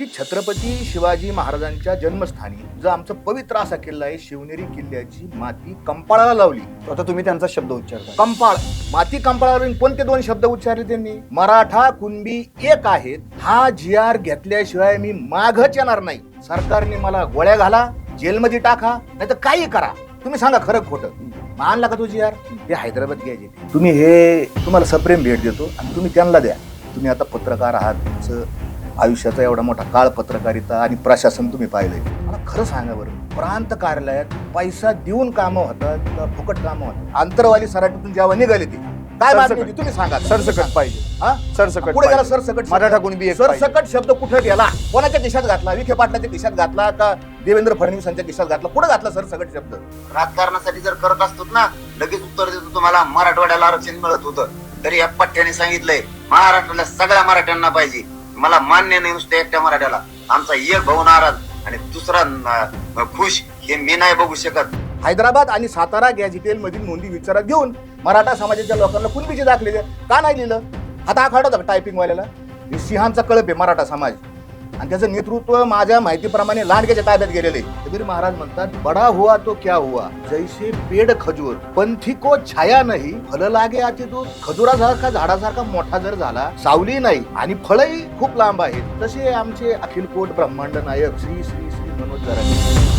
की छत्रपती शिवाजी महाराजांच्या जन्मस्थानी जो आमचा पवित्र असा किल्ला आहे, शिवनेरी किल्ल्याची माती कंपाळाला लावली. आता तुम्ही त्यांचा शब्द उच्चारता. कंपाळ, माती कंपाळाला कोणते दोन शब्द उच्चारले त्यांनी? मराठा कुणबी एक आहेत. हा GR घेतल्याशिवाय मी मागच येणार नाही. सरकारने मला गोळ्या घाला, जेलमध्ये टाका, नाही तर काही करा. तुम्ही सांगा खरं खोटं. आणला का तो GR? ते हैदराबाद घ्यायचे. तुम्हाला सप्रेम भेट देतो आणि तुम्ही त्यांना द्या. तुम्ही आता पत्रकार आहात, तुमचं आयुष्याचा एवढा मोठा काळ पत्रकारिता आणि प्रशासन तुम्ही पाहिलंय. मला खरं सांगा बरं, प्रांत कार्यालयात पैसा देऊन कामं होतात का फुकट कामं होतात? आंतरवाली सराटीतून जेव्हा निघाले ते काय मागणी होती तुम्ही सांगा. सरसकट पाहिजे. हा, सरसकट पुढे गेला पाहिजे. सरसकट. मराठा कुणबी एक पाहिजे. सरसकट शब्द कुठे गेला? कोणाच्या खिशात घातला? विखे पाटलाच्या खिशात घातला का देवेंद्र फडणवीसांच्या खिशात घातला? कुठे घातला सरसकट शब्द? राजकारणासाठी जर करत असतो ना, लगेच उत्तर देतो तुम्हाला मराठवाड्याला आरक्षण मिळत होतं. तरी या पठ्ठ्याने सांगितलंय महाराष्ट्राला सगळ्या मराठ्यांना पाहिजे. मला मान्य नाही नुसतं एकट्या मराठ्याला. आमचा एक भाऊ नाराज आणि दुसरा खुश, हे मी नाही बघू शकत. हैदराबाद आणि सातारा गॅझेटेल मधील नोंदी विचारात घेऊन मराठा समाजाच्या लोकांना कुणबीचे दाखले द्या. का नाही लिहिलं? आता आखाडा होता टायपिंग वाल्याला. सिंहांचा कळप आहे मराठा समाज आणि त्याचं नेतृत्व माझ्या माहितीप्रमाणे लांडग्याच्या ताब्यात गेलेले. कबीर महाराज म्हणतात, बडा हुआ तो क्या हुआ, जैसे पेड खजूर, पंथी को छाया नाही, फल लागे आती दूर. खजुरासारखा झाडासारखा मोठा जर झाला, सावली नाही आणि फळही खूप लांब आहेत, तसे आमचे अखिल कोट ब्रह्मांड नायक श्री श्री श्री मनोज जरांगे.